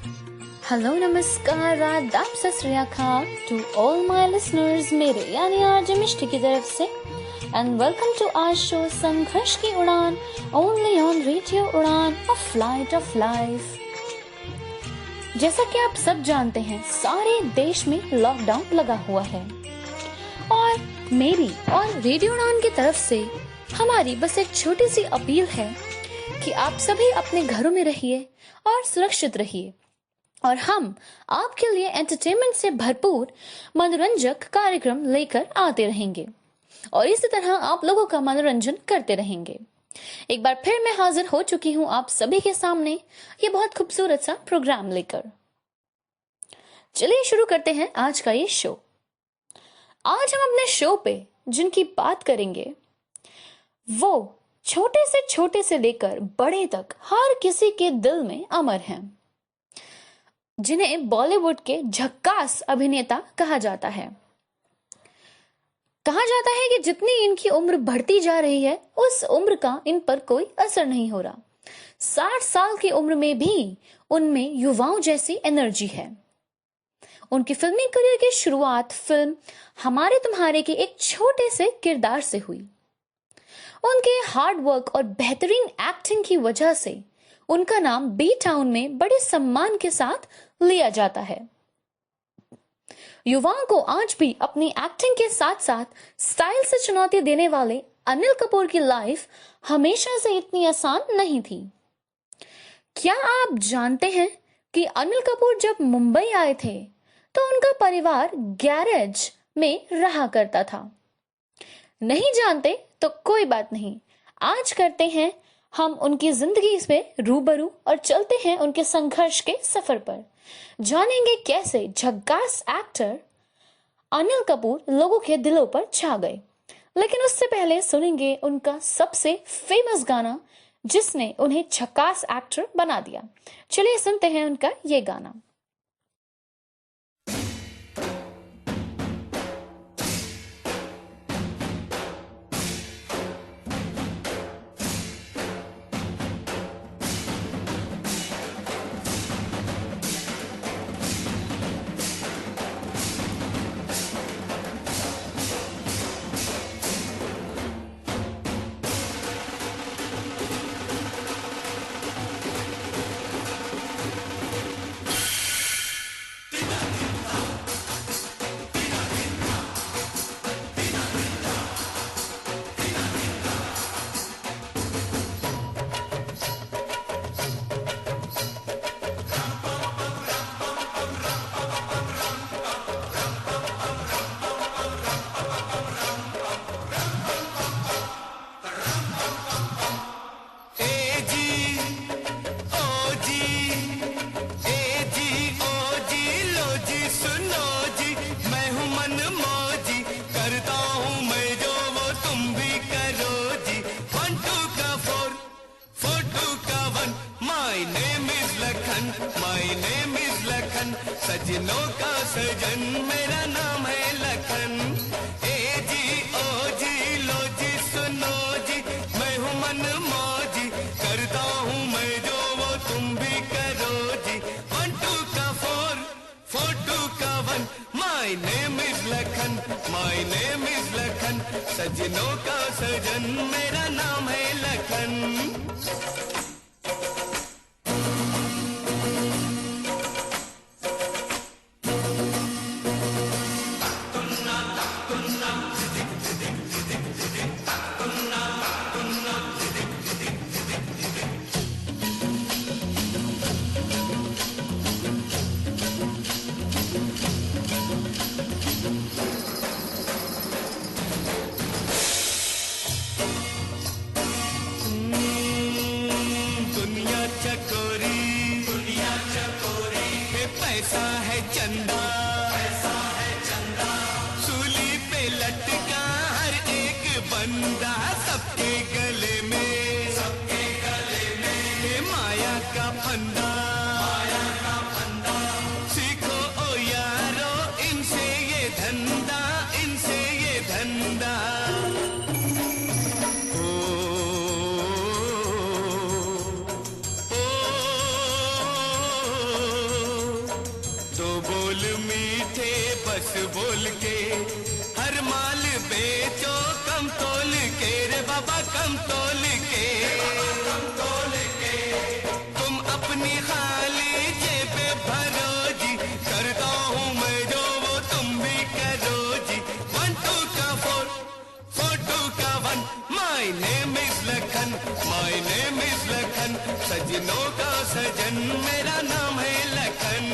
Hello नमस्कार आदाब सत श्री अकाल टू ऑल माय लिसनर्स, मेरे यानी आरजे मिष्टी की तरफ से and welcome to our show संघर्ष की उड़ान ओनली ऑन रेडियो उड़ान अ फ्लाइट ऑफ लाइफ। जैसा कि आप सब जानते हैं, सारे देश में लॉकडाउन लगा हुआ है और मेरी और रेडियो उड़ान की तरफ से हमारी बस एक छोटी सी अपील है कि आप सभी अपने घरों में रहिए और सुरक्षित रहिए और हम आपके लिए एंटरटेनमेंट से भरपूर मनोरंजक कार्यक्रम लेकर आते रहेंगे और इसी तरह आप लोगों का मनोरंजन करते रहेंगे। एक बार फिर मैं हाजिर हो चुकी हूं आप सभी के सामने ये बहुत खूबसूरत सा प्रोग्राम लेकर। चलिए शुरू करते हैं आज का ये शो। आज हम अपने शो पे जिनकी बात करेंगे वो छोटे से लेकर बड़े तक हर किसी के दिल में अमर हैं, जिन्हें बॉलीवुड के झक्कास अभिनेता कहा जाता है। कहा जाता है कि जितनी इनकी उम्र बढ़ती जा रही है उस उम्र का इन पर कोई असर नहीं हो रहा। 60 साल की उम्र में भी उनमें युवाओं जैसी एनर्जी है। उनकी फिल्मी करियर की शुरुआत फिल्म हमारे तुम्हारे के एक छोटे से किरदार से हुई। उनके हार्ड वर्क और बेहतरीन एक्टिंग की वजह से उनका नाम बी टाउन में बड़े सम्मान के साथ लिया जाता है। युवाओं को आज भी अपनी एक्टिंग के साथ साथ स्टाइल से चुनौती देने वाले अनिल कपूर की लाइफ हमेशा से इतनी आसान नहीं थी। क्या आप जानते हैं कि अनिल कपूर जब मुंबई आए थे तो उनका परिवार गैरेज में रहा करता था? नहीं जानते तो कोई बात नहीं, आज करते हैं हम उनकी जिंदगी से रूबरू और चलते हैं उनके संघर्ष के सफर पर। जानेंगे कैसे झक्कास एक्टर अनिल कपूर लोगों के दिलों पर छा गए। लेकिन उससे पहले सुनेंगे उनका सबसे फेमस गाना जिसने उन्हें झक्कास एक्टर बना दिया। चलिए सुनते हैं उनका ये गाना। सजनों का सजन मेरा नाम है लखन। ए जी ओ जी लो जी सुनो जी, मैं हूँ मन मौजी, करता हूँ मैं जो वो तुम भी करो जी। 1 2 का 4 4 2 का 1, my name is Lakhan, my name is Lakhan. सजनों का सजन मेरा नाम है लखन। बस बोल के, हर माल बेचो कम तोल के रे बाबा, कम तोल के, तुम अपनी खाली जेबे भरो जी, करता हूँ मैं जो वो तुम भी करो जी। 1 2 का 4 4 2 का 1, my name is Lakhan, my name is Lakhan, सजनों का सजन मेरा नाम है लखन।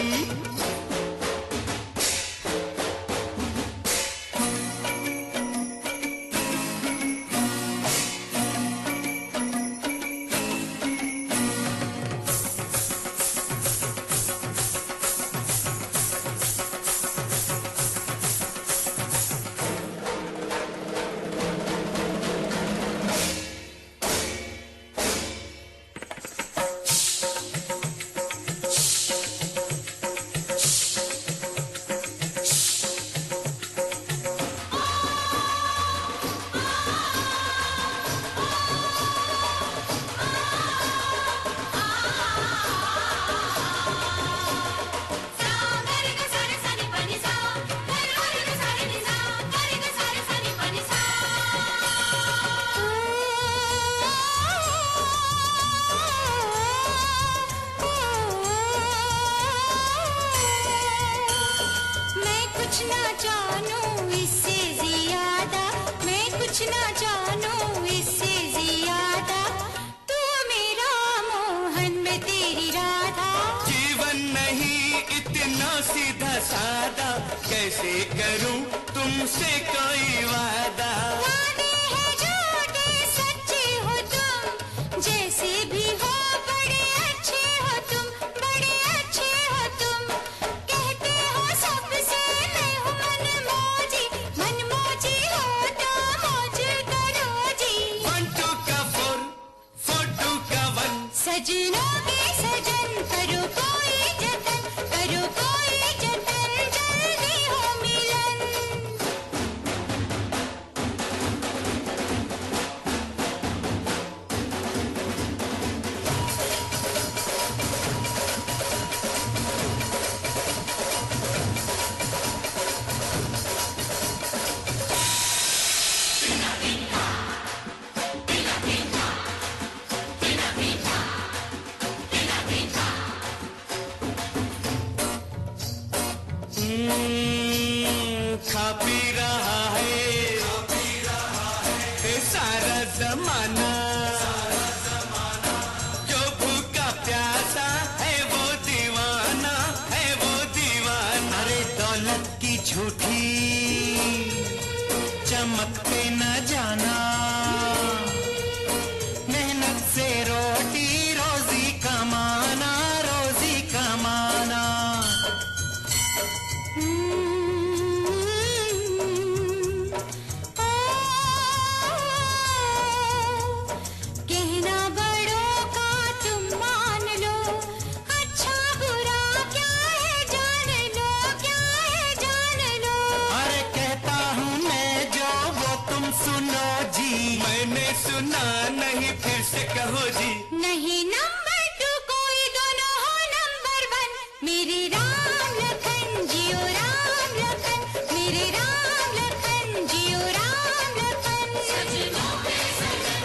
सीधा सादा कैसे करूं तुमसे कोई वादा, वादे हैं झूठे सच्चे हो तुम, जैसे भी हो बड़े अच्छे हो तुम, बड़े अच्छे हो तुम, कहते हो सबसे मैं हूँ मनमौजी हो तो मौज करो जी। 1 2 का 4 4 2 का 1, सजनों के सजन करो कोई जतन, करो कोई जतन, जल्दी हो मिलन। खा पी रहा है सारा जमाना, जो भूखा प्यासा है वो दीवाना, है वो दीवाना। अरे दौलत की झूठी चमक पे न जाना, मेहनत से रोटी रोजी कमाना, रोजी कमाना। कहना बड़ों का तुम मान लो, अच्छा बुरा क्या है जान लो, क्या है जान लो। अरे कहता हूँ मैं जो वो तुम सुनो जी, मैंने सुना नहीं फिर से कहो जी। नहीं नंबर 2 कोई, दोनों हो नंबर 1, मेरे राम लखन जियो राम लखन, मेरे राम लखन जियो राम लखन। सजनों के सजन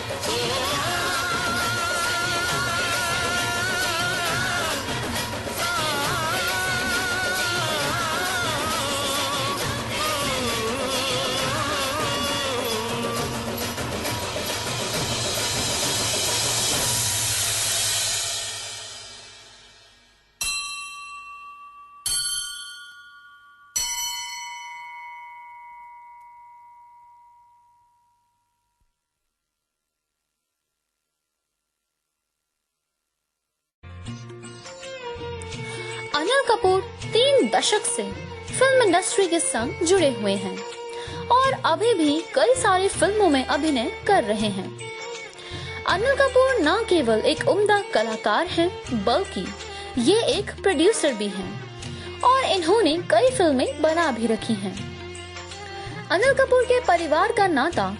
अनिल कपूर 3 दशक से फिल्म इंडस्ट्री के संग जुड़े हुए हैं और अभी भी कई सारी फिल्मों में अभिनय कर रहे हैं। अनिल कपूर न केवल एक उम्दा कलाकार हैं, बल्कि ये एक प्रोड्यूसर भी हैं और इन्होंने कई फिल्में बना भी रखी हैं। अनिल कपूर के परिवार का नाता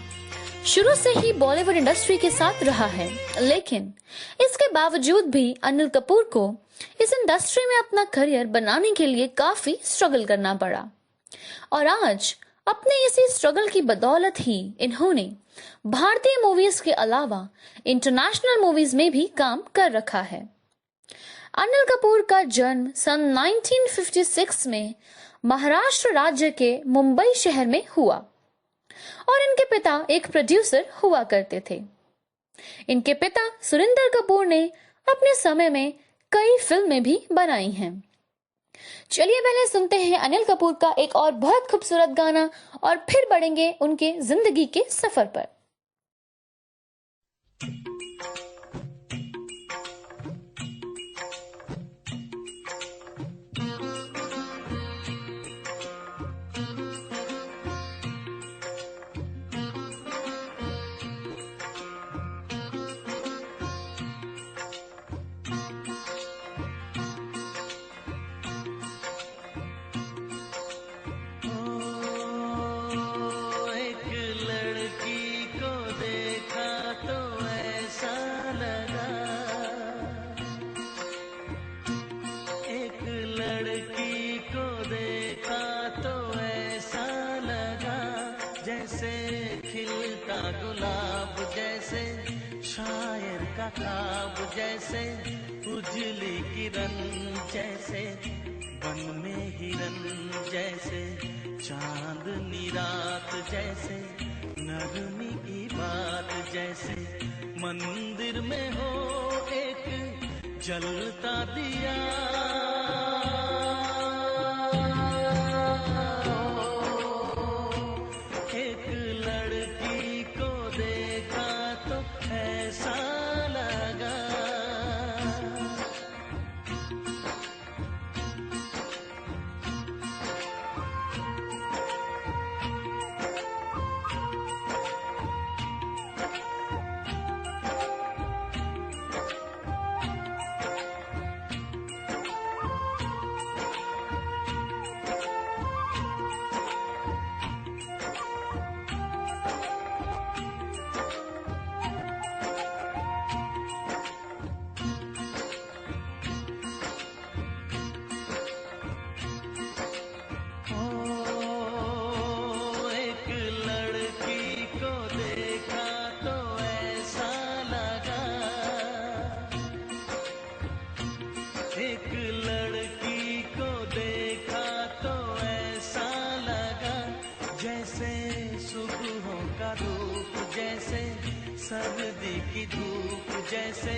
शुरू से ही बॉलीवुड इंडस्ट्री के साथ रहा है, लेकिन इसके बावजूद भी अनिल कपूर को इस इंडस्ट्री में अपना करियर बनाने के लिए काफी स्ट्रगल करना पड़ा। और आज अपने इसी स्ट्रगल की बदौलत ही इन्होंने भारतीय मूवीज के अलावा इंटरनेशनल मूवीज में भी काम कर रखा है। अनिल कपूर का जन्म सन 1956 में महाराष्ट्र राज्य के मुंबई शहर में हुआ और इनके पिता एक प्रोड्यूसर हुआ करते थे। इनके पिता सुरिंदर कपूर ने अपने समय में कई फिल्में भी बनाई हैं। चलिए पहले सुनते हैं अनिल कपूर का एक और बहुत खूबसूरत गाना और फिर बढ़ेंगे उनके जिंदगी के सफर पर। ख्वाब जैसे उजली किरण जैसे वन में हिरन जैसे चांदनी रात जैसे नरमी की बात जैसे मंदिर में हो एक जलता दिया एक लड़की को देखा तो ऐसा सर्दी की धूप जैसे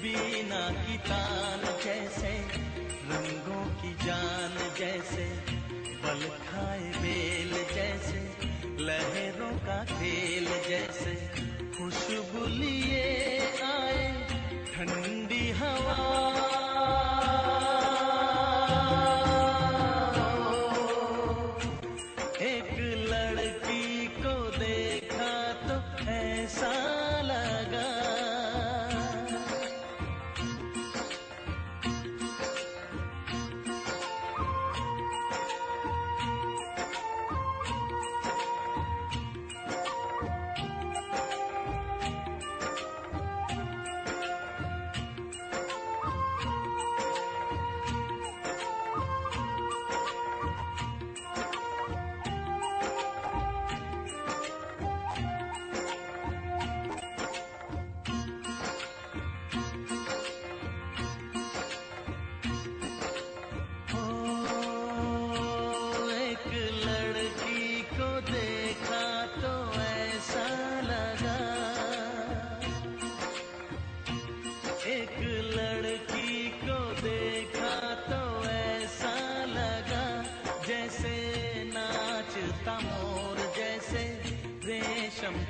बीना की तान जैसे रंगों की जान जैसे बल खाए बेल जैसे लहरों का खेल जैसे खुशबू लिए आए ठंडी हवा एक लड़की को देखा तो ऐसा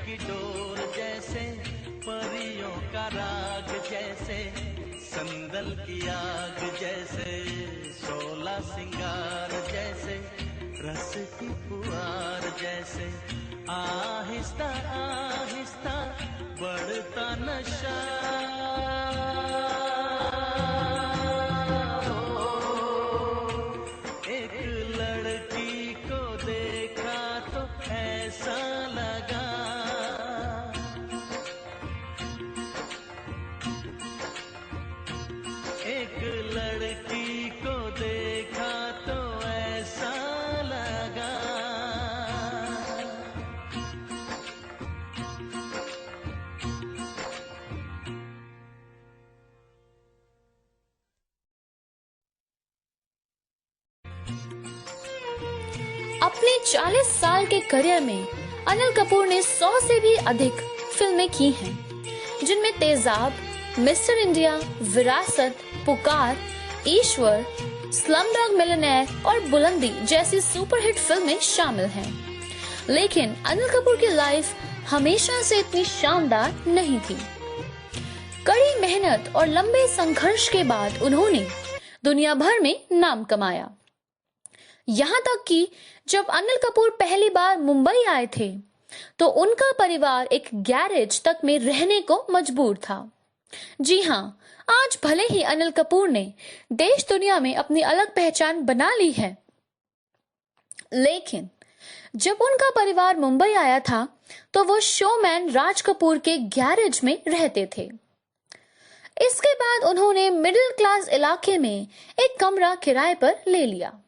की डोर जैसे परियों का राग जैसे संदल की आग जैसे शोला सिंगार जैसे रस की फुहार जैसे आहिस्ता आहिस्ता बढ़ता नशा एक लड़की को देखा तो ऐसा लगा एक लड़की को देखा तो ऐसा लगा अपने 40 साल के करियर में अनिल कपूर ने 100 से भी अधिक फिल्में की हैं, जिनमें तेजाब, मिस्टर इंडिया, विरासत, पुकार, ईश्वर, स्लमडॉग मिलियनेयर और बुलंदी जैसी सुपरहिट फिल्में शामिल हैं। लेकिन अनिल कपूर की लाइफ हमेशा से इतनी शानदार नहीं थी। कड़ी मेहनत और लंबे संघर्ष के बाद उन्होंने दुनिया भर में नाम कमाया। यहाँ तक कि जब अनिल कपूर पहली बार मुंबई आए थे तो उनका परिवार एक गैरेज तक में रहने को मजबूर था। जी हाँ, आज भले ही अनिल कपूर ने देश दुनिया में अपनी अलग पहचान बना ली है, लेकिन जब उनका परिवार मुंबई आया था तो वो शोमैन राज कपूर के गैरेज में रहते थे। इसके बाद उन्होंने मिडिल क्लास इलाके में एक कमरा किराए पर ले लिया।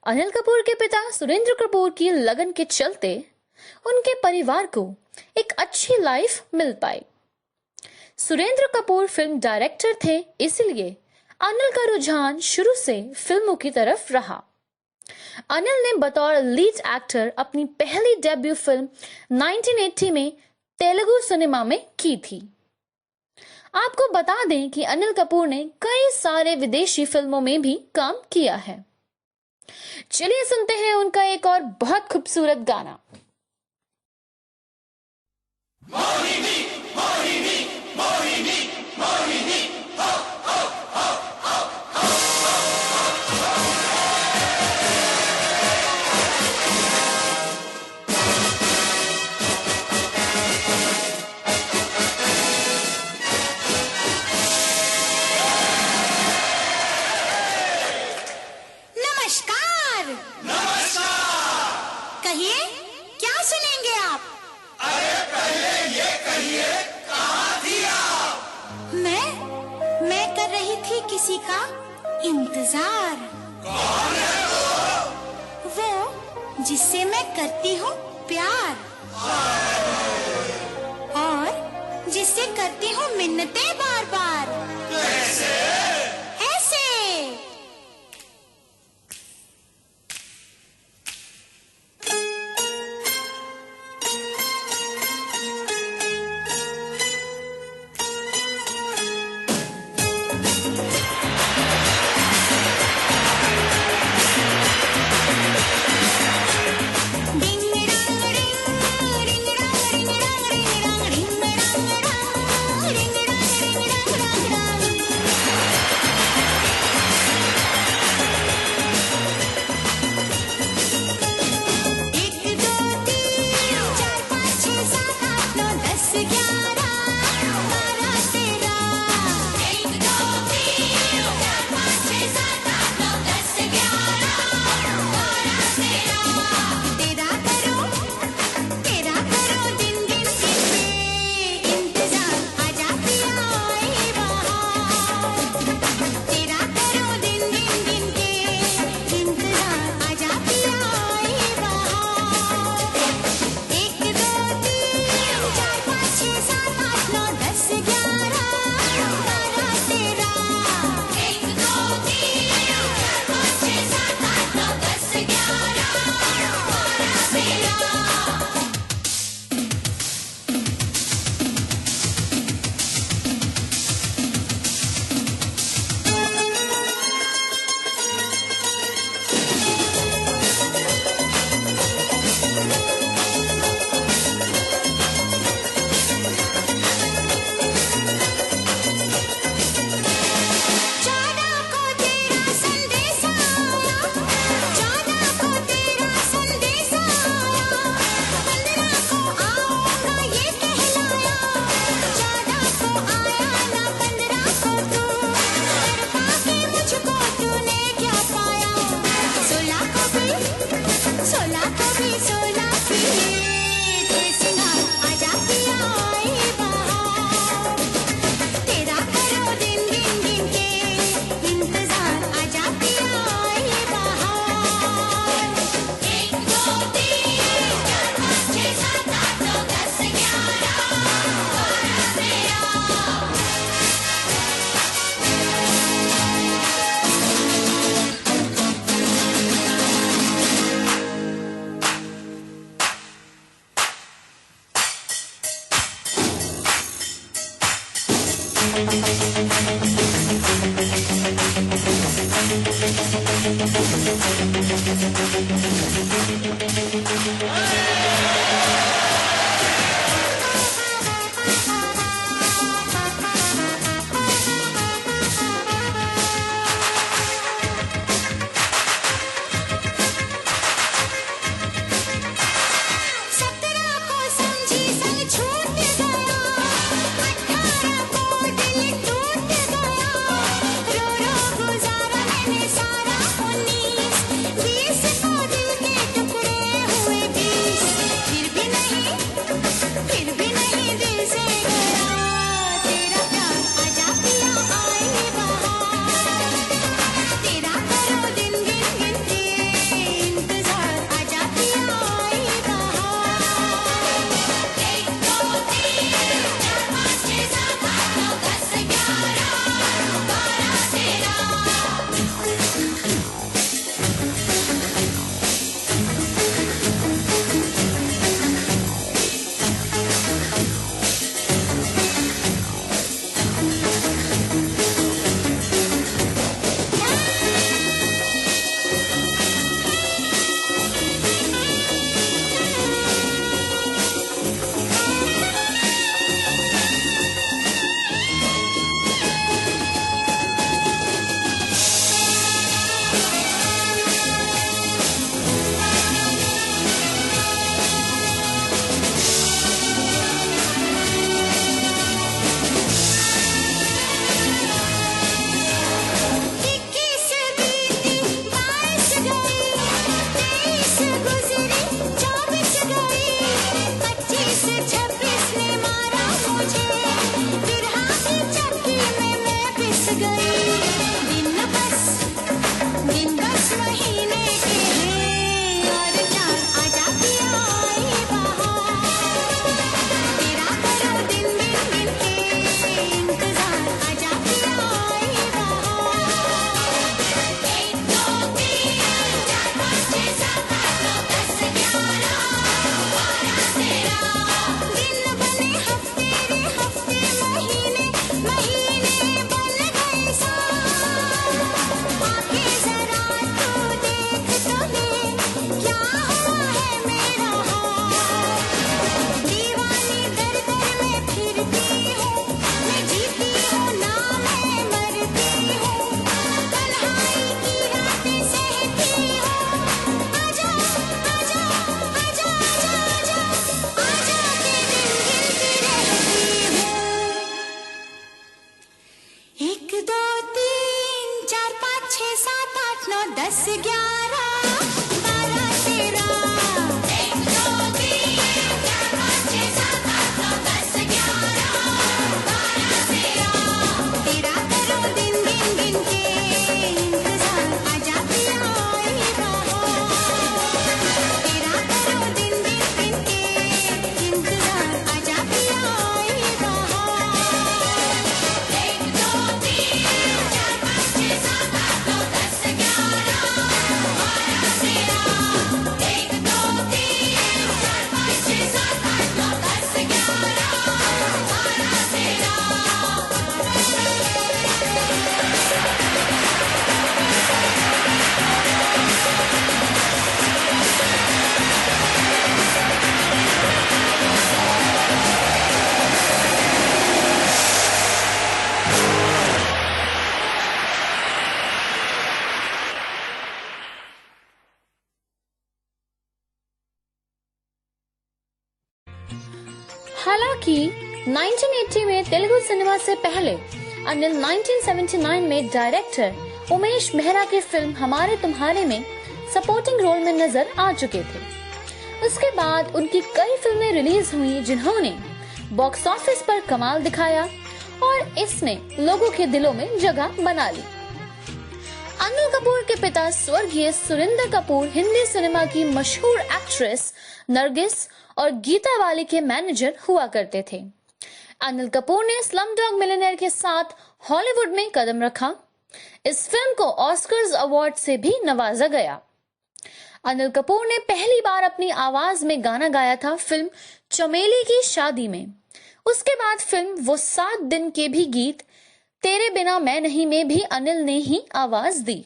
अनिल कपूर के पिता सुरेंद्र कपूर की लगन के चलते उनके परिवार को एक अच्छी लाइफ मिल पाई। सुरेंद्र कपूर फिल्म डायरेक्टर थे, इसलिए अनिल का रुझान शुरू से फिल्मों की तरफ रहा। अनिल ने बतौर लीड एक्टर अपनी पहली डेब्यू फिल्म 1980 में तेलुगु सिनेमा में की थी। आपको बता दें कि अनिल कपूर ने कई सारे विदेशी फिल्मों में भी काम किया है। चलिए सुनते हैं उनका एक और बहुत खूबसूरत गाना। मोहिनी मोहिनी मोहिनी मोहिनी हो हो हो हो नमस्कार। नमस्कार। कहिए, क्या सुनेंगे आप? अरे पहले ये कहिए, कहाँ थी आप? मैं कर रही थी किसी का इंतजार। कौन है वो जिससे मैं करती हूँ प्यार और जिससे करती हूँ मिन्नतें बार बार। कैसे? ऐसे। 11, 12, 13, 1, 2, 3, 4, 5, 6, 7, 8, 9, 10, 11, 12, 13. तेरा करो दिन गिन गिन के इंतजार, आजा पिया आई बहार। तेरा करो दिन गिन गिन के इंतजार, आजा पिया आई बहार। 1, 2, 3, 4, 5, 6, 7, 8, 9, 10, 11, 12, 13. 1, 2, 3, 4, 5, 6, 7, 8, 9, 10, 11, 12, 13. हालांकि 1980 में तेलुगु सिनेमा से पहले अनिल 1979 में डायरेक्टर उमेश मेहरा की फिल्म हमारे तुम्हारे में सपोर्टिंग रोल में नजर आ चुके थे। उसके बाद उनकी कई फिल्में रिलीज हुई जिन्होंने बॉक्स ऑफिस पर कमाल दिखाया और इसने लोगों के दिलों में जगह बना ली। अनिल कपूर के पिता स्वर्गीय सुरिंदर कपूर हिंदी सिनेमा की मशहूर एक्ट्रेस नरगिस और गीता वाली के मैनेजर हुआ करते थे। अनिल कपूर ने स्लमडॉग मिलियनेयर के साथ हॉलीवुड में कदम रखा। इस फिल्म को ऑस्कर्स अवार्ड से भी नवाजा गया। अनिल कपूर ने पहली बार अपनी आवाज में गाना गाया था फिल्म चमेली की शादी में। उसके बाद फिल्म वो 7 दिन के भी गीत तेरे बिना मैं नहीं में भी अनिल ने ही आवाज दी।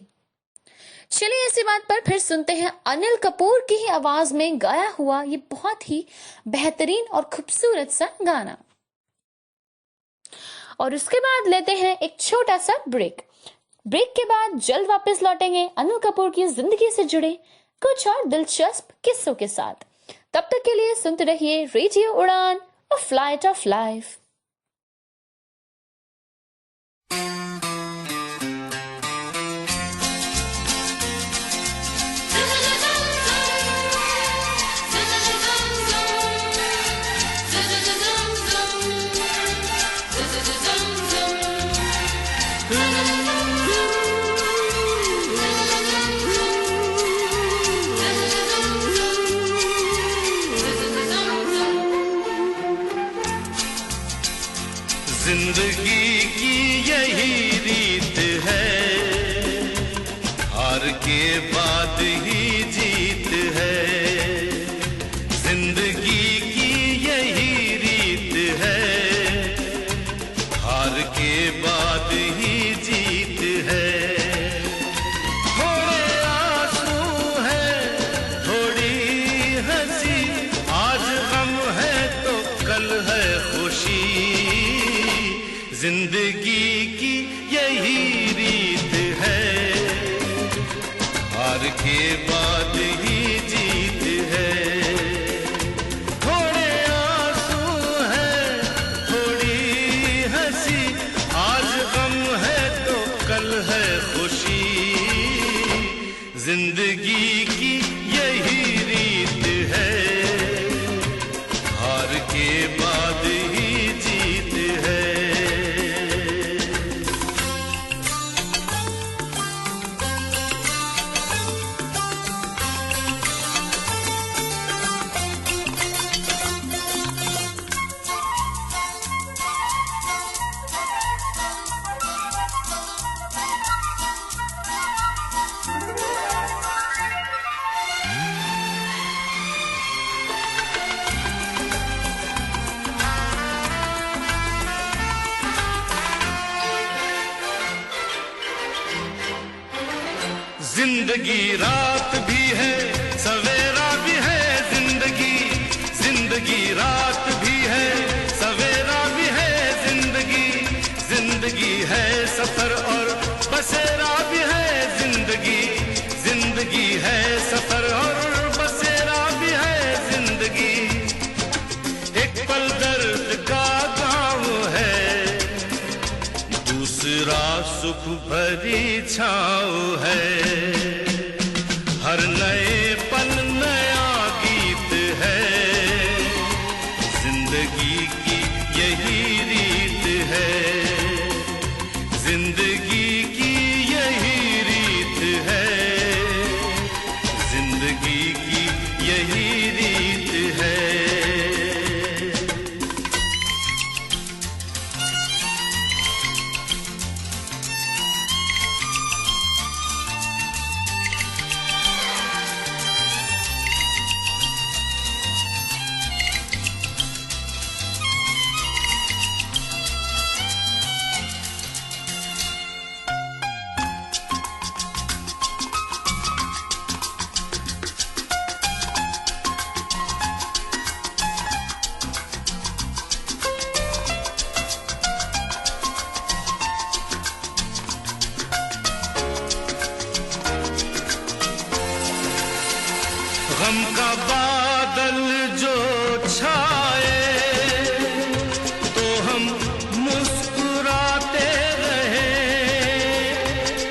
चलिए इसी बात पर फिर सुनते हैं अनिल कपूर की ही आवाज में गाया हुआ ये बहुत ही बेहतरीन और खूबसूरत सा गाना। और उसके बाद लेते हैं एक छोटा सा ब्रेक। ब्रेक के बाद जल्द वापस लौटेंगे अनिल कपूर की जिंदगी से जुड़े कुछ और दिलचस्प किस्सों के साथ। तब तक के लिए सुनते रहिए रेडियो उड़ान, अ फ्लाइट ऑफ लाइफ। जिंदगी की यही रीत है, हार के बाद ही जीत है। जिंदगी की यही रीत है, हार के बाद ही जीत है। थोड़े आंसू है, थोड़ी हंसी, आज गम है तो कल है खुशी। जिंदगी की यही रीत है, हार के बाद ही जीत है। थोड़े आंसू है, थोड़ी हंसी, आज गम है तो कल है खुशी। जिंदगी की यही रीत है, हार के बाद ही जीत है। जिंदगी रात भी है, सवेरा भी है। जिंदगी रात भी है, सवेरा भी है। जिंदगी है सफर और बसेरा भी है। जिंदगी है सफर और बसेरा भी है। जिंदगी एक पल दर्द का गाँव है, दूसरा सुख भरी छाँव है। गम का बादल जो छाए तो हम मुस्कुराते रहे,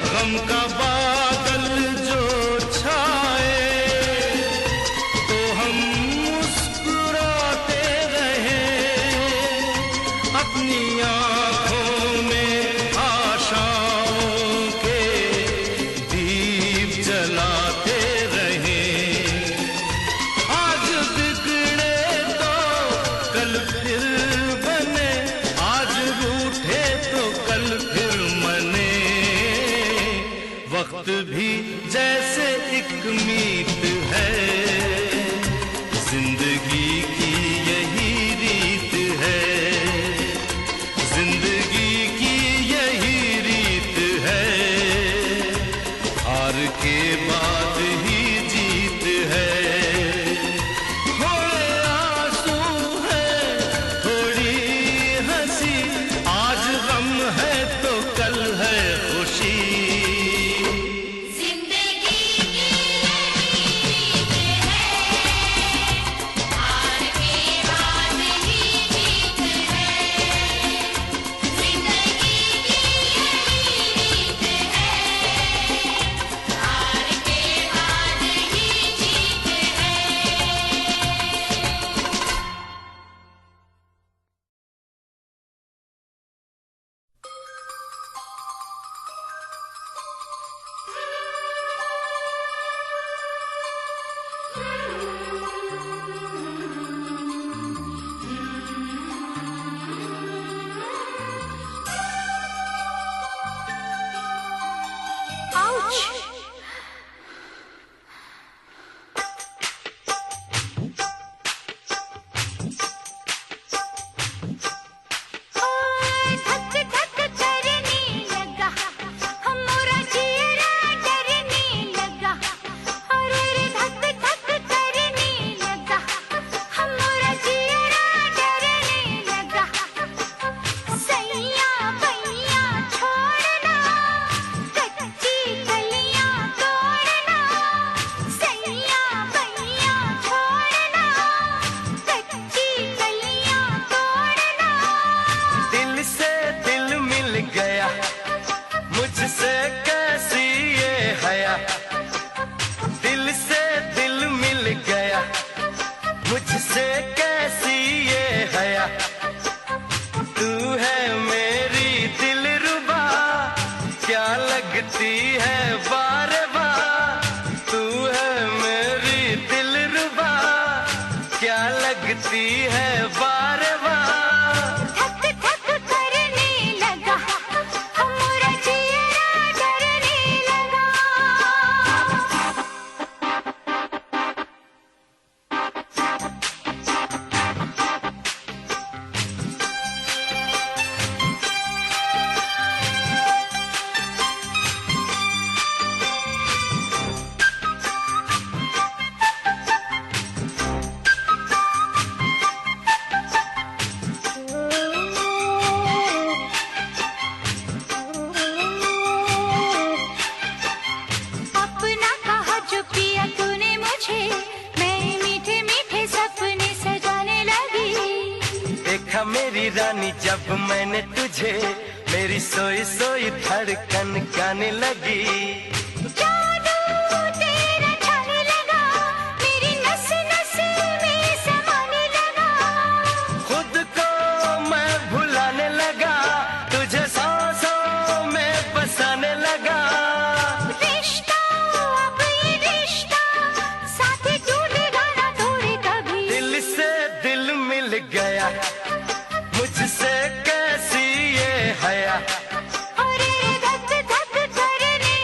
गम का बादल जो छाए तो हम मुस्कुराते रहे, अपनी आँखों में आशाओं के दीप जलाते रहे। आज बिगड़े तो कल फिर बने, आज रूठे तो कल फिर मने, वक्त भी जैसे एक मीत है, जिंदगी की यही रीत है, जिंदगी की यही रीत है, हार के बाद ही जीत है। थोड़े आंसू है, थोड़ी हंसी, आज गम है तो कल है खुशी। जिंदगी की यही रीत है, हार के बाद ही जीत है। जिंदगी की यही रीत है, हार के बाद ही जीत है। धक धक करने लगा, हमारा जियरा डरने लगा। अरे धक धक करने लगा, हमारा जियरा डरने लगा। सैया बैया छोड़ना, कच्ची कलियां तोड़ना। सैया बैया छोड़ना, कच्ची कलियां तोड़ना। दिल से दिल मिल गया, मुझसे कैसी ये हया, दिल से दिल मिल गया, मुझसे कैसी ये हया। तू है मेरी दिलरुबा, क्या लगती है बार बार। तू है मेरी दिलरुबा, क्या लगती है बार बार। धक धक करने लगा, हमारा जियरा डरने लगा। अपना कहा जो पिया तूने मुझे, मैं मीठे मीठे सपने सजाने लगी। देखा मेरी रानी जब मैंने तुझे, मेरी सोई सोई धड़कन गाने लगी। जादू तेरा छाने लगा, मेरी नस नस में समाने लगा। खुद को मैं भुलाने लगा, तुझे सांसों में बसाने लगा। रिश्ता अब ये रिश्ता, साथ टूटेगा ना तोड़े कभी। दिल से दिल मिल गया, मुझसे कैसी ये हया। अरे धक धक करने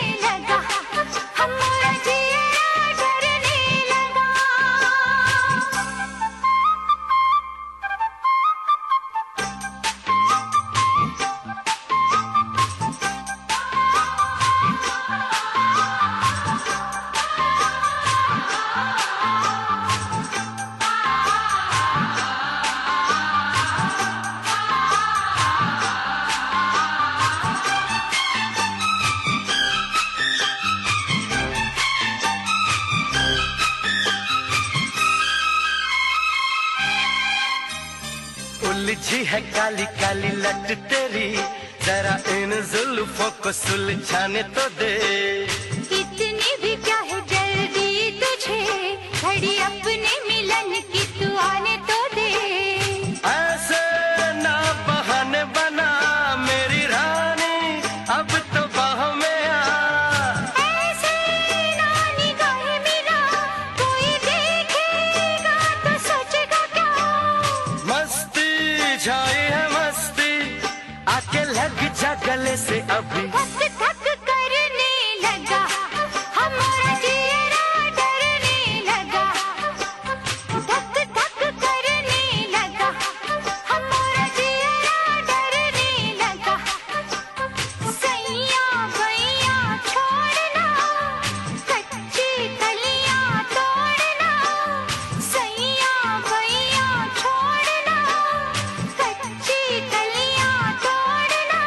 है काली काली लट तेरी, जरा इन जुल्फों को सुलझाने तो दे। इतनी भी क्या है जल्दी तुझे, घड़ी अपने मिलन की तू आने तो दे। ऐसे ना बहाने बना मेरी रानी, अब तो बाह में आ। ऐसे ना निगाहें मिला, कोई देखेगा तो सोचेगा क्या। मस्ती छाई है मस्ती, आके लग जा गले से अभी। धक धक करने लगा हमारा चेहरा, डरने लगा। धक धक करने लगा हमारा चेहरा, डरने लगा। सैया भैया छोड़ना, कच्ची कलियां तोड़ना। सैया भैया छोड़ना, कच्ची कलियां तोड़ना।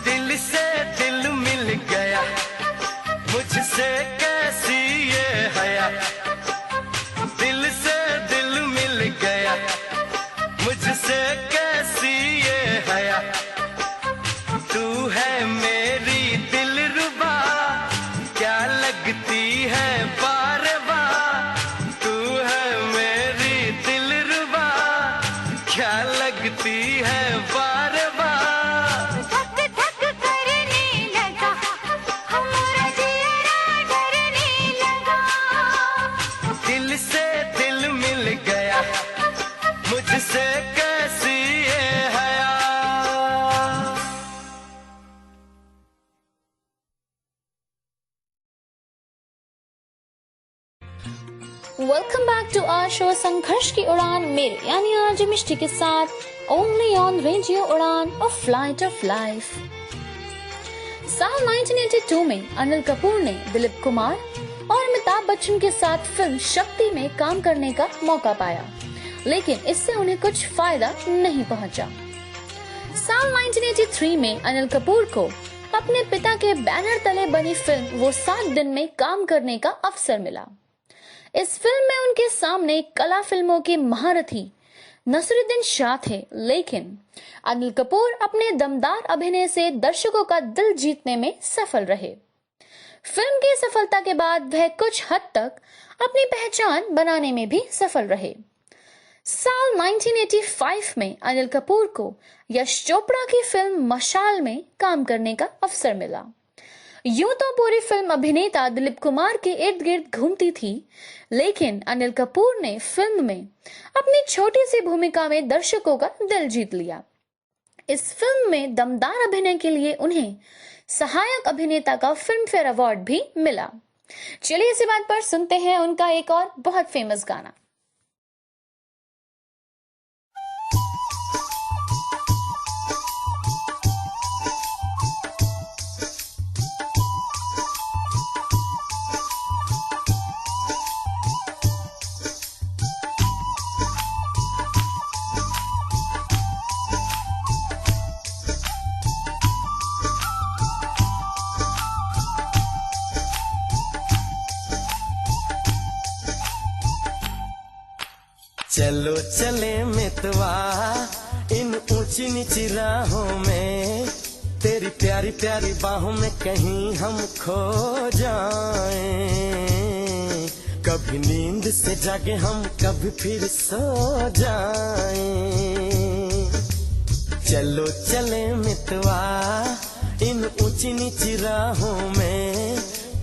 दिल से दिल मिल गया, मुझसे कैसी ये हया। दिल से दिल मिल गया, मुझसे कैसी ये हया। तू है मेरी दिलरुबा, क्या लगती है बार बार। तू है मेरी दिलरुबा, क्या लगती है बार बार। धक धक करने लगा हमारा चेहरा, डरने लगा। दिल से दिल मिल गया, मुझसे कैसी ये हया। Welcome back to our show संघर्ष की उड़ान, मेरे यानी आरजे मिष्टी के साथ, ओनली ऑन रेडियो उड़ान और फ्लाइट ऑफ लाइफ। साल 1982 में अनिल कपूर ने दिलीप कुमार और अमिताभ बच्चन के साथ फिल्म शक्ति में काम करने का मौका पाया, लेकिन इससे उन्हें कुछ फायदा नहीं पहुंचा। साल 1983 में अनिल कपूर को अपने पिता के बैनर तले बनी फिल्म वो 7 दिन में काम करने का अवसर मिला। इस फिल्म में उनके सामने कला फिल्मों के महारथी नसीरुद्दीन शाह थे, लेकिन अनिल कपूर अपने दमदार अभिनय से दर्शकों का दिल जीतने में सफल रहे। फिल्म की सफलता के बाद वह कुछ हद तक अपनी पहचान बनाने में भी सफल रहे। साल 1985 में अनिल कपूर को यश चोपड़ा की फिल्म मशाल में काम करने का अवसर मिला। यूं तो पूरी फिल्म अभिनेता दिलीप कुमार के इर्द गिर्द घूमती थी, लेकिन अनिल कपूर ने फिल्म में अपनी छोटी सी भूमिका में दर्शकों का दिल जीत लिया। इस फिल्म में दमदार अभिनय के लिए उन्हें सहायक अभिनेता का फिल्म फेयर अवार्ड भी मिला। चलिए इसी बात पर सुनते हैं उनका एक और बहुत फेमस गाना। चलो चले मितवा इन ऊंची नीची राहों में, तेरी प्यारी प्यारी बाहों में कहीं हम खो जाएं। कभी नींद से जागे हम, कभी फिर सो जाएं। चलो चले मितवा इन ऊंची नीची राहों में,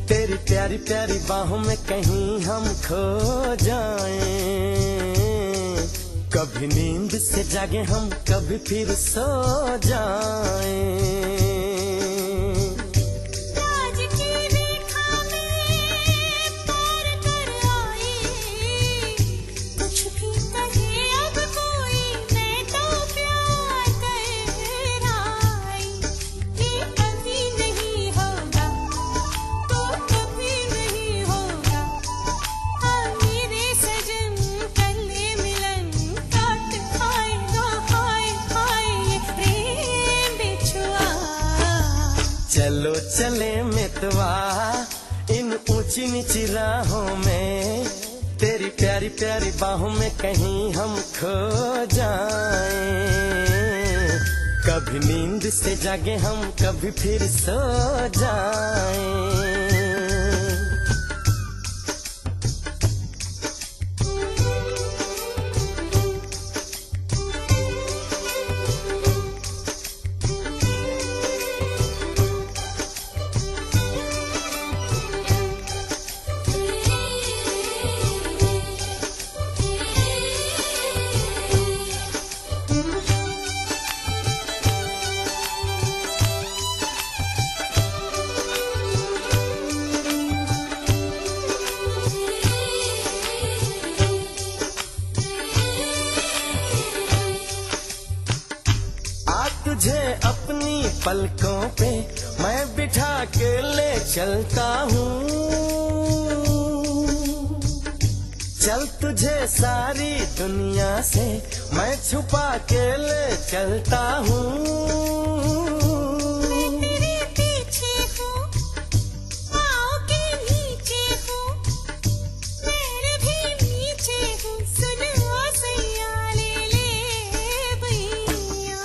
तेरी प्यारी प्यारी बाहों में कहीं हम खो जाएं। कभी नींद से जागे हम, कभी फिर सो जाएं। राज की रेखा में पार कर आई, कुछ भी कहे अब कोई, मैं तो प्यार कर आई। ये कभी नहीं होगा तो कभी नहीं होगा, हाँ मेरे सजन कर ले मिलन, काट खाएगा हाय हाय ये प्रेम बिछुआ। चलो चले मितवा इन ऊंची नीची राहों में, तेरी प्यारी प्यारी बाहों में कहीं हम खो जाएं। कभी नींद से जागे हम, कभी फिर सो जाएं। तुझे अपनी पलकों पे मैं बिठा के ले चलता हूँ। चल तुझे सारी दुनिया से मैं छुपा के ले चलता हूँ। तेरे पीछे हूँ, पाँव के नीचे हूँ, मेरे भी नीचे हूँ, सुन ओ सैया ले भैया।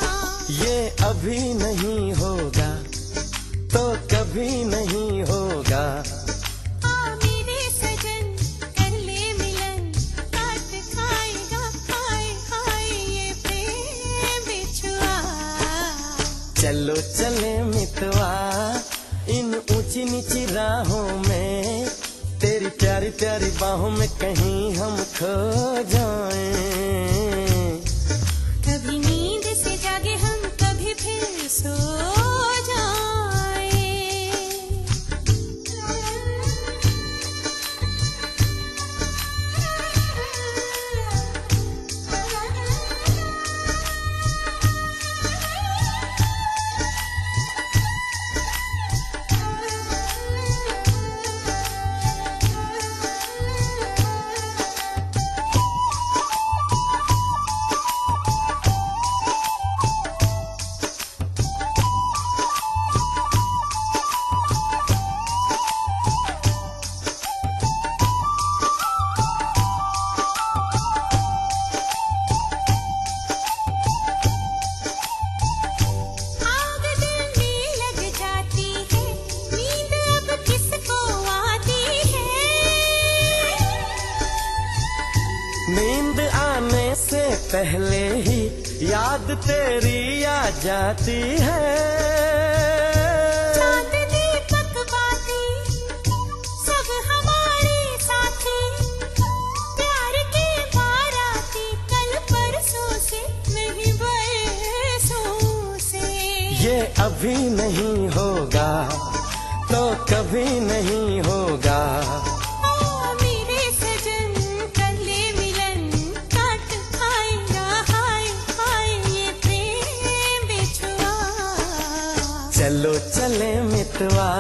ये अभी नहीं होगा तो कभी नहीं होगा। आ मेरे सजन कर ले मिलन, काट खाएगा हाय हाय ये प्रेम बिछुआ। चलो चले मितवा इन ऊंची नीची राहों में, तेरी प्यारी प्यारी बाहों में कहीं हम खो जाएं। कभी नींद से जागे हम, कभी फिर सो जाएं। आग दिल में लग जाती है, नींद अब किसको आती है। नींद आने से पहले ही याद तेरी आ जाती है। चांद दीपक बाती सब हमारे साथी, प्यार के बाराती कल परसों से नहीं बरसों से। ये अभी नहीं होगा तो कभी नहीं होगा। ओ मेरे सजन कर ले मिलन, काट खाएगा हाय हाय ये प्रेम बिछुआ। चलो चले मितवा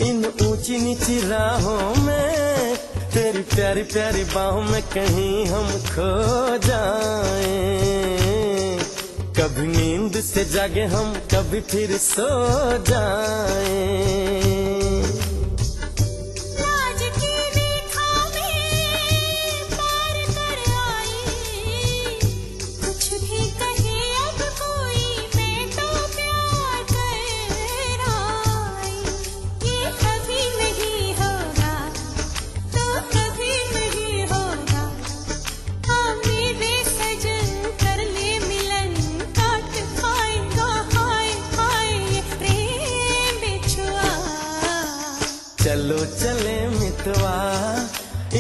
इन ऊंची नीची राहों में, तेरी प्यारी प्यारी बाहों में कहीं हम खो जाएं। कभी नींद से जागे हम, कभी फिर सो जाएं। लाज की रेखा में पार कर आई, कुछ भी कहे अब कोई मैं तो प्यार कर आई। ये कभी नहीं होगा तो कभी नहीं होगा। हाँ मेरे सजन कर ले मिलन, काट खाएगा हाय हाय ये प्रेम बिछुआ। चलो चले मितवा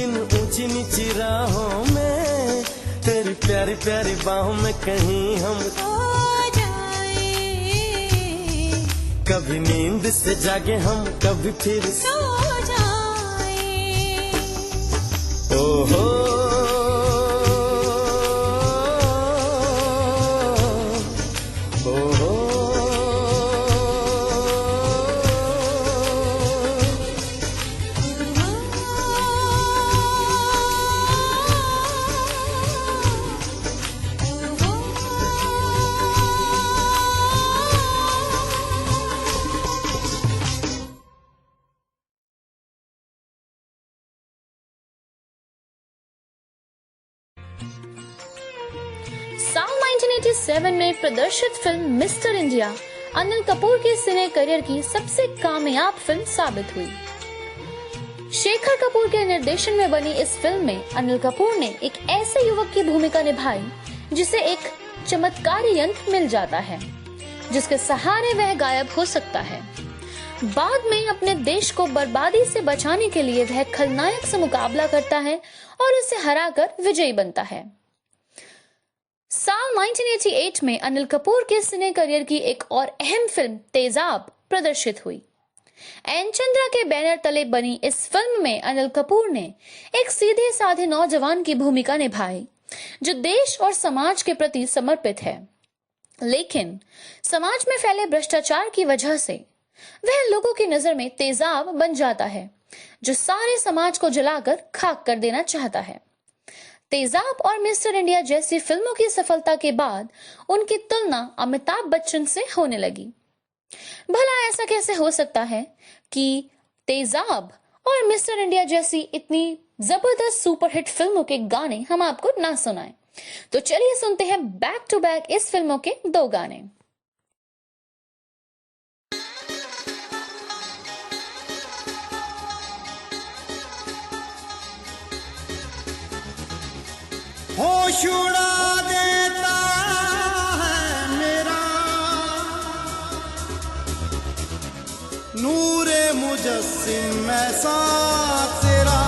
इन ऊंची नीची राहों में, तेरी प्यारी प्यारी बाहों में कहीं हम हो जाए, कभी नींद से जागे हम, कभी फिर सो जाए। ओहो 1997 में प्रदर्शित film mister India Anil Kapoor के सिने करियर की सबसे कामयाब फिल्म साबित हुई। शेखर कपूर के निर्देशन में बनी इस फिल्म में अनिल कपूर ने एक ऐसे युवक की भूमिका निभाई जिसे एक चमत्कारी यंत्र मिल जाता है जिसके सहारे वह गायब हो सकता है। बाद में अपने देश को बर्बादी से बचाने के लिए वह खलनायक से मुकाबला करता है और उसे हराकर विजयी बनता है। साल 1988 में अनिल कपूर के सिने करियर की एक और अहम फिल्म तेजाब प्रदर्शित हुई। एन चंद्रा के बैनर तले बनी इस फिल्म में अनिल कपूर ने एक सीधे साधे नौजवान की भूमिका निभाई जो देश और समाज के प्रति समर्पित है, लेकिन समाज में फैले भ्रष्टाचार की वजह से वह लोगों की नजर में तेजाब बन जाता है जो सारे समाज को जलाकर खाक कर देना चाहता है। तेजाब और मिस्टर इंडिया जैसी फिल्मों की सफलता के बाद उनकी तुलना अमिताभ बच्चन से होने लगी। भला ऐसा कैसे हो सकता है कि तेजाब और मिस्टर इंडिया जैसी इतनी जबरदस्त सुपरहिट फिल्मों के गाने हम आपको ना सुनाएं? तो चलिए सुनते हैं बैक टू बैक इस फिल्मों के 2 गाने। होश उड़ा देता है मेरा नूरे मुजस्सिम ऐसा तेरा।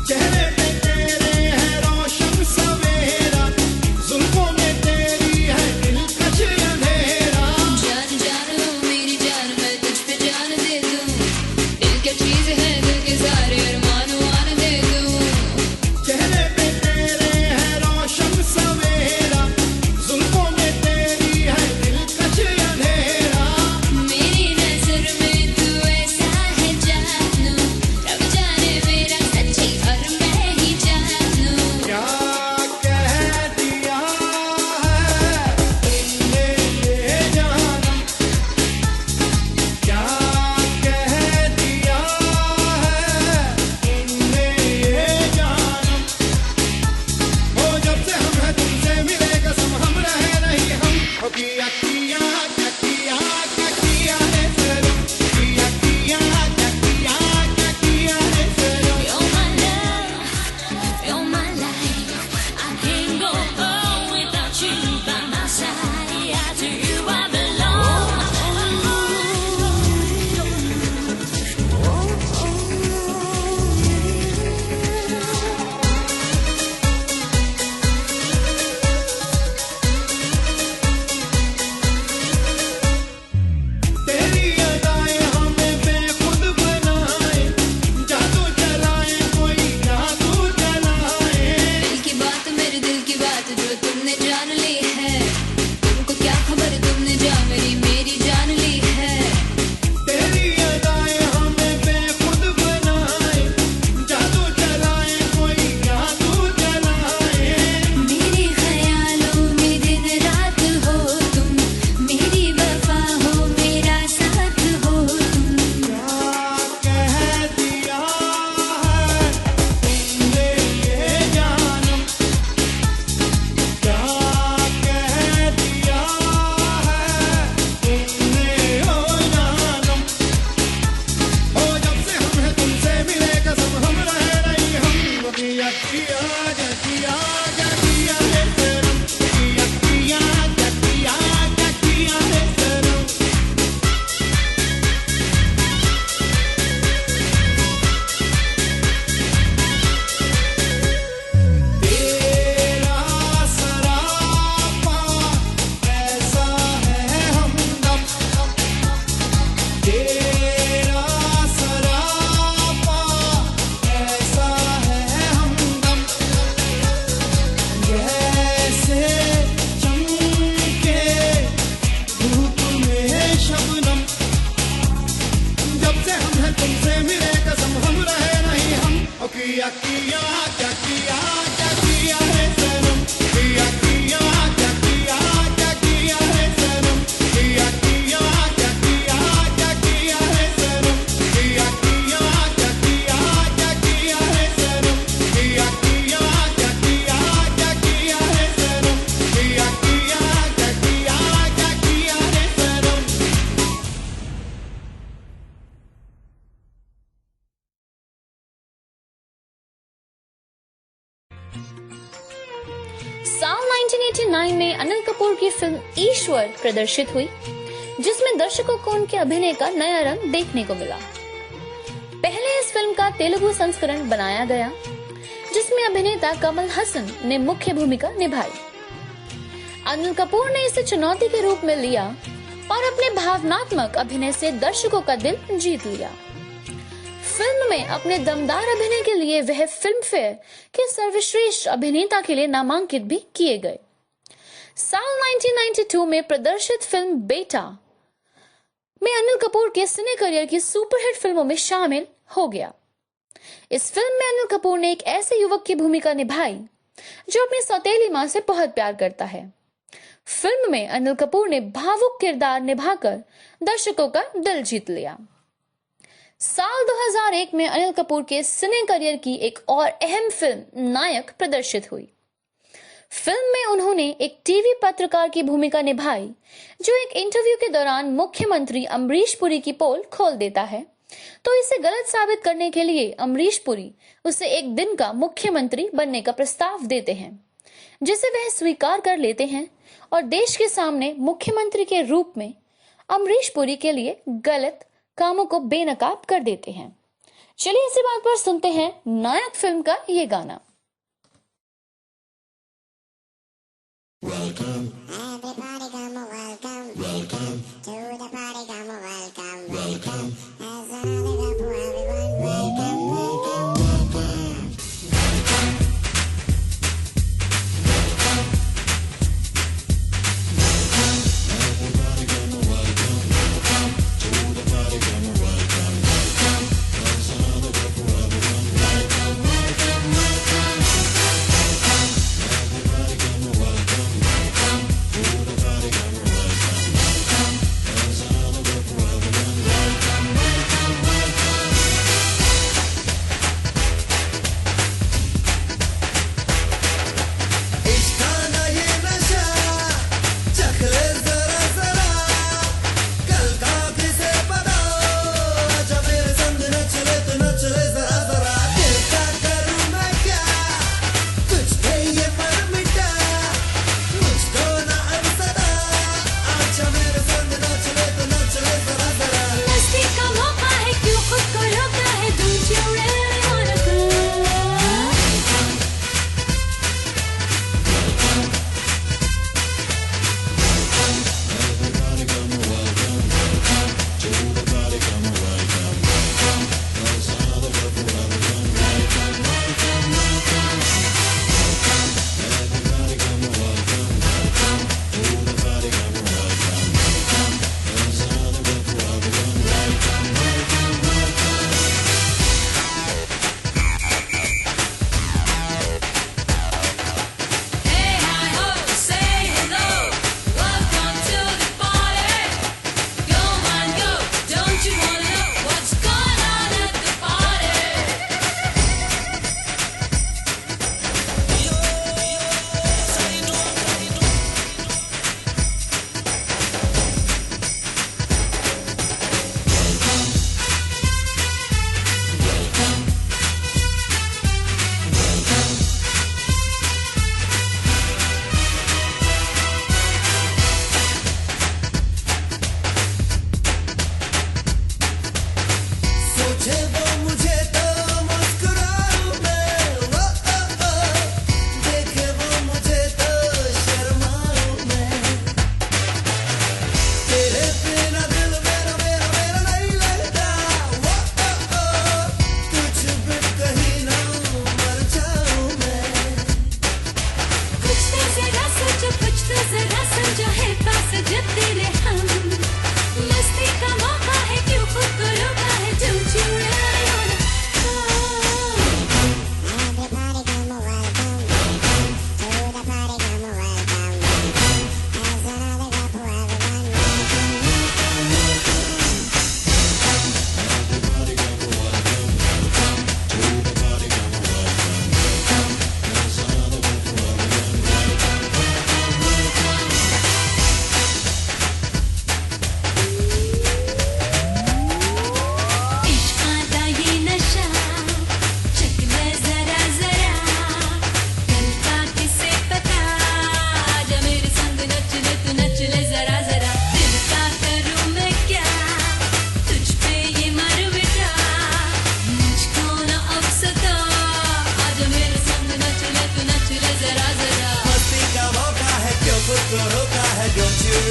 चेहरे पे तेरे है रोशन साल 1989 में अनिल कपूर की फिल्म ईश्वर प्रदर्शित हुई, जिसमें दर्शकों को उनके अभिनय का नया रंग देखने को मिला। पहले इस फिल्म का तेलुगु संस्करण बनाया गया, जिसमें अभिनेता कमल हसन ने मुख्य भूमिका निभाई। अनिल कपूर ने इसे चुनौती के रूप में लिया और अपने भावनात्मक अभिनय से दर्शकों का दिल जीत लिया। फिल्म में अपने दमदार अभिनय के लिए वह फिल्म फेयर के सर्वश्रेष्ठ अभिनेता के लिए नामांकित भी किए गए। साल 1992 में प्रदर्शित फिल्म बेटा में अनिल कपूर के सिने करियर की सुपरहिट फिल्मों में शामिल हो गया। इस फिल्म में अनिल कपूर ने एक ऐसे युवक की भूमिका निभाई जो अपनी सौतेली मां से बहुत प्यार करता है। फिल्म में अनिल कपूर ने भावुक किरदार निभाकर दर्शकों का दिल जीत लिया। साल 2001 में अनिल कपूर के सिने करियर की एक और अहम फिल्म नायक प्रदर्शित हुई। फिल्म में उन्होंने एक टीवी पत्रकार की भूमिका निभाई जो एक इंटरव्यू के दौरान मुख्यमंत्री अमरीश पुरी की पोल खोल देता है, तो इसे गलत साबित करने के लिए अमरीश पुरी उसे एक दिन का मुख्यमंत्री बनने का प्रस्ताव देते हैं, जिसे वह स्वीकार कर लेते हैं और देश के सामने मुख्यमंत्री के रूप में अमरीश पुरी के लिए गलत कामों को बेनकाब कर देते हैं। चलिए इसी बात पर सुनते हैं नायक फिल्म का ये गाना। Welcome. Everybody come a welcome. Welcome. To the party come a welcome. Welcome. As another couple everyone welcome. Welcome. Welcome. Everybody come a welcome. Welcome. To the party come a welcome. Welcome. As another couple everyone welcome. Welcome. Welcome. Everybody come a welcome.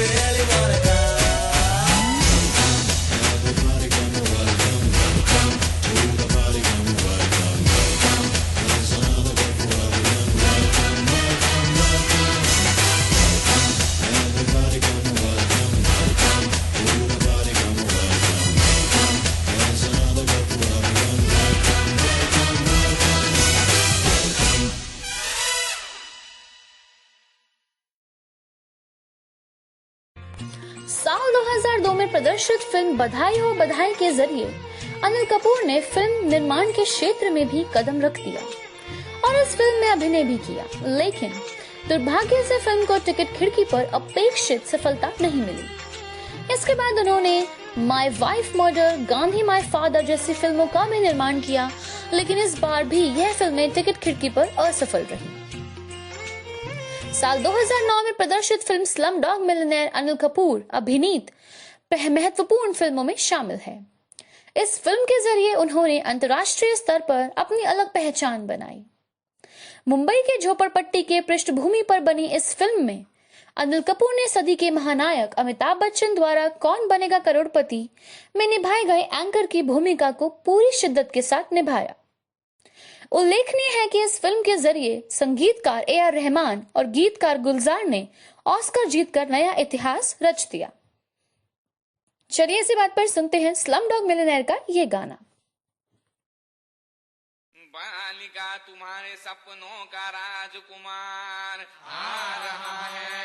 really wanna come. साल 2002 में प्रदर्शित film बधाई हो बधाई के जरिए अनिल कपूर ने film निर्माण के क्षेत्र में भी कदम रख दिया और इस फिल्म में अभिनय भी किया, लेकिन दुर्भाग्य से फिल्म को टिकट खिड़की पर अपेक्षित सफलता नहीं मिली। इसके बाद उन्होंने my wife murder, Gandhi my father जैसी फिल्मों का भी निर्माण किया, लेकिन इस बार भी यह फिल्में टिकट खिड़की पर असफल रही। साल 2009 में प्रदर्शित film Slumdog millionaire Anil Kapoor अभिनीत महत्वपूर्ण फिल्मों में शामिल है। इस फिल्म के जरिए उन्होंने अंतर्राष्ट्रीय स्तर पर अपनी अलग पहचान बनाई। मुंबई के झोपड़पट्टी के पृष्ठभूमि पर बनी इस फिल्म में अनिल कपूर ने सदी के महानायक अमिताभ बच्चन द्वारा कौन बनेगा करोड़पति में निभाए गए एंकर की भूमिका को पूरी शिद्दत के साथ निभाया। उल्लेखनीय है कि इस फिल्म के जरिए संगीतकार ए.आर. रहमान और गीतकार गुलजार ने ऑस्कर जीतकर नया इतिहास रच दिया। चलिए इसी बात पर सुनते हैं स्लमडॉग मिलियनेयर का ये गाना। बालिका तुम्हारे सपनों का राजकुमार आ रहा है,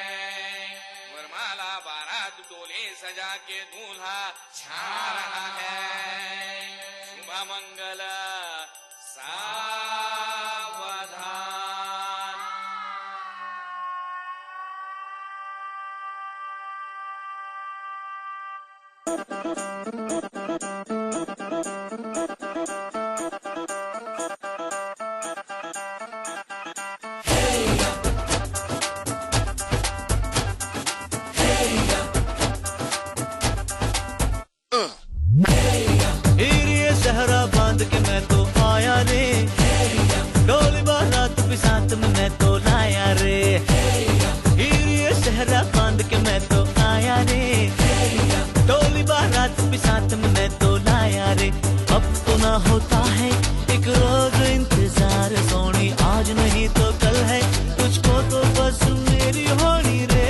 वरमाला बारात डोले सजा के दूल्हा छा रहा है, शुभ मंगल सावधान। सहरा बांध के मैं तो आया रे, डोली बारात भी साथ में मैं तो लाया रे। हीरे सहरा बांध के मैं तो आया रे, डोली बारात भी साथ में मैं तो लाया रे। अब तो ना होता है एक रोज इंतजार सोनी, आज नहीं तो कल है, तुझको तो बस मेरी होनी रे।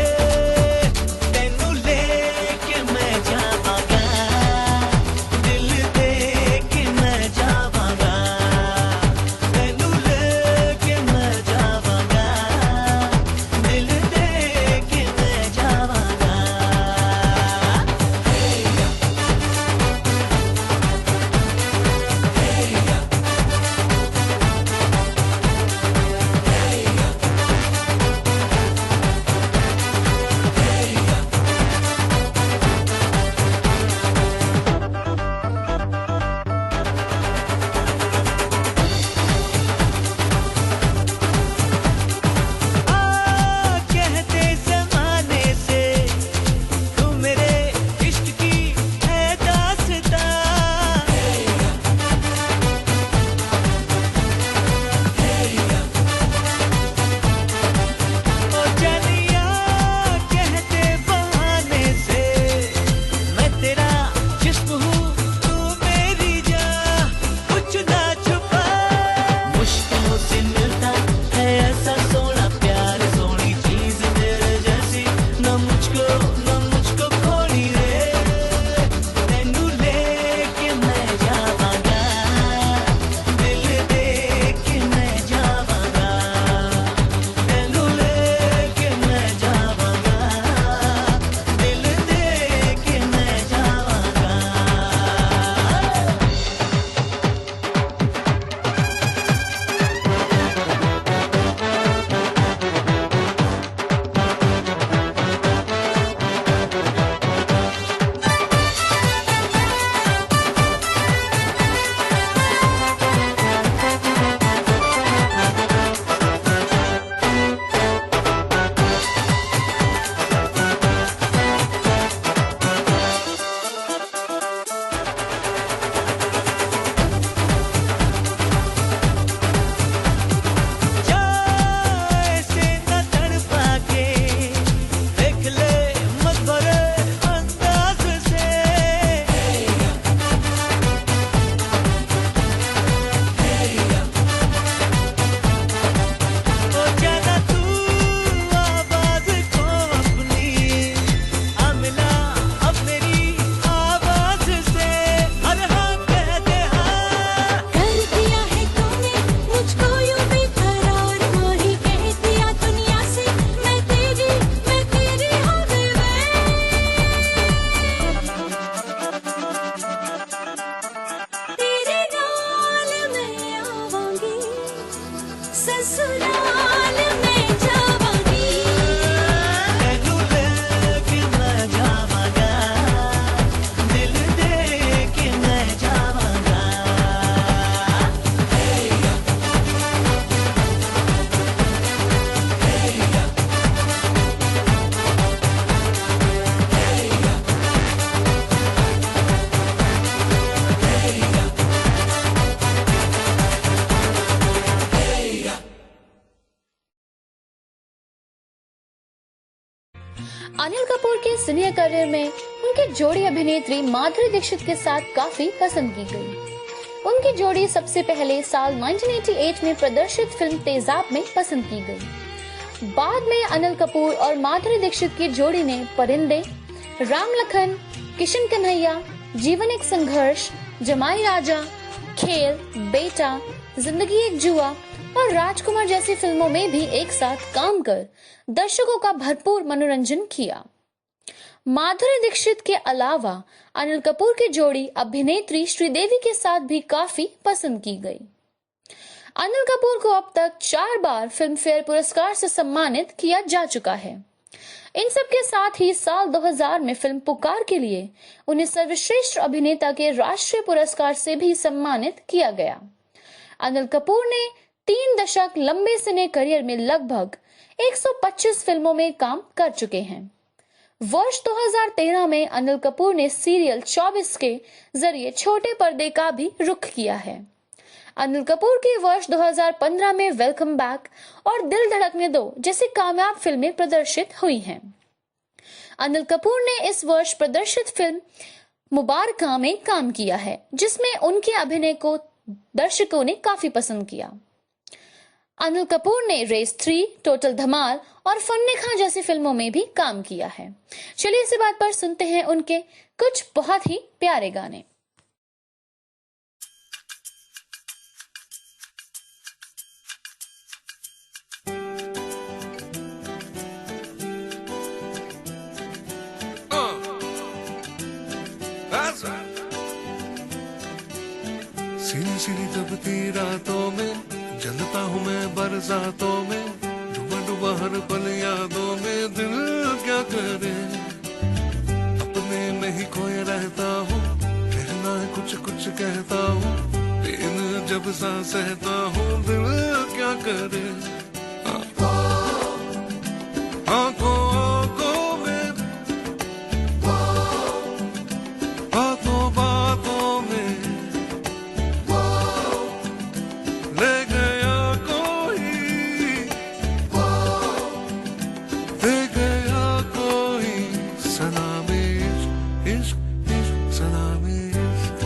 तेनू लेके मैं जावांगा, दिल दे के मैं जावांगा, तेनू लेके मैं जावांगा, दिल दे के मैं जावांगा। साल मैं जावांगी तेनू लेके मैं जावांगा दिल दे के मैं जावांगा अनिल कपूर के सिने करियर में उनकी जोड़ी अभिनेत्री माधुरी दीक्षित के साथ काफी पसंद की गई। उनकी जोड़ी सबसे पहले साल 1988 में प्रदर्शित फिल्म तेजाब में पसंद की गई। बाद में अनिल कपूर और माधुरी दीक्षित की जोड़ी ने परिंदे, राम लखन, किशन कन्हैया, जीवन एक संघर्ष, जमाई राजा, खेल, बेटा, जिंदगी एक जुआ और राजकुमार जैसी फिल्मों में भी एक साथ काम कर दर्शकों का भरपूर मनोरंजन किया। माधुरी दीक्षित के अलावा अनिल कपूर की जोड़ी अभिनेत्री श्रीदेवी के साथ भी काफी पसंद की गई। अनिल कपूर को अब तक 4 बार फिल्म फेयर पुरस्कार से सम्मानित किया जा चुका है। इन सब के साथ ही साल 2000 में फिल्म पुकार के लिए उन्हें सर्वश्रेष्ठ अभिनेता के राष्ट्रीय पुरस्कार से भी सम्मानित किया गया। अनिल कपूर ने 3 दशक लंबे सिने करियर में लगभग 125 फिल्मों में काम कर चुके हैं। वर्ष 2013 में अनिल कपूर ने सीरियल 24 के जरिए छोटे पर्दे का भी रुख किया है। अनिल कपूर की वर्ष 2015 में वेलकम बैक और दिल धड़कने दो जैसी कामयाब फिल्में प्रदर्शित हुई हैं। अनिल कपूर ने इस वर्ष प्रदर्शित फिल्म मुबारका में काम किया है, जिसमें उनके अभिनय को दर्शकों ने काफी पसंद किया। अनिल कपूर ने रेस 3, टोटल धमाल और फन्ने खां जैसी फिल्मों में भी काम किया है। चलिए इसी बात पर सुनते हैं उनके कुछ बहुत ही प्यारे गाने। सीनी सीनी दबती रातों में जलता हूँ मैं बरसातों में, डूबा डूबा हर पल यादों में, दिल क्या करे अपने में ही खोए रहता हूँ, कहना कुछ कुछ कहता हूँ, पेन जब सा सहता हूँ, दिल क्या करे आंखों आंखों में, बातों बातों में ले गया कोई, दे गया कोई सलामी इश्क इश्क सलामी इश्क।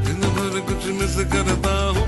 दिन भर कुछ मिस करता हूँ,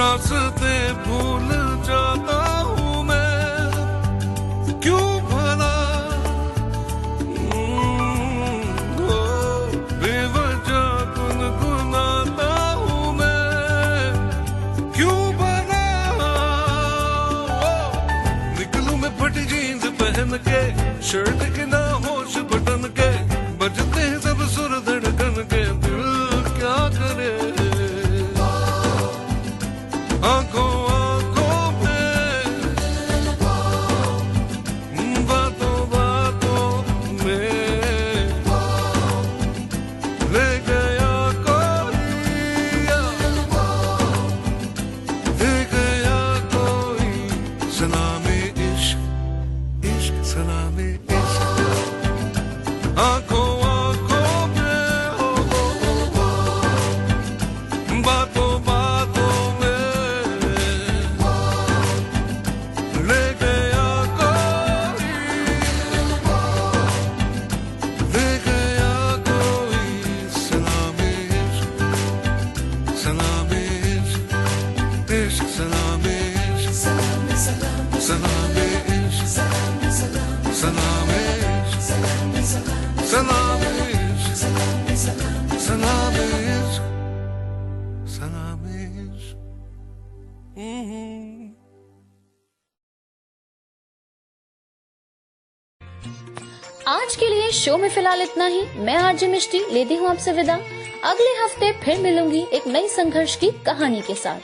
रास्ते भूल जाता हूँ मैं, क्यों भला बेवजह गुनगुनाता हूँ मैं, क्यों भला निकलूं मैं फटी जीन्स पहन के, शर्ट के ना होश बटन के, बजते हैं सब सुर धड़कन के, दिल क्या करे आंखों आंखों में, बातों बातों में ले गया कोई, ले गया कोई सलामे इश्क, इश्क सलामे इश्क, आंखों आंखों में हो, बातों बातों में ले गया कोई, ले गया कोई सलामे इश्क, सलामे इश्क, इश्क सलामे इश्क, सलामे इश्क, सलामे इश्क, सलामे इश्क, सलामे इश्क, सलामे इश्क। आज के लिए शो में फिलहाल इतना ही। मैं आरजे मिष्टी लेती हूँ आपसे विदा। अगले हफ्ते फिर मिलूंगी एक नई संघर्ष की कहानी के साथ।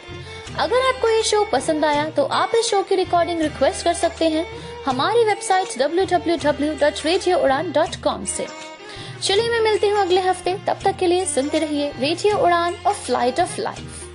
अगर आपको ये शो पसंद आया तो आप इस शो की रिकॉर्डिंग रिक्वेस्ट कर सकते हैं हमारी वेबसाइट www.radioudan.com से। चलिए मैं मिलती हूँ अगले हफ्ते, तब तक के लिए सुनते रहिए रेडियो उड़ान और फ्लाइट ऑफ लाइफ।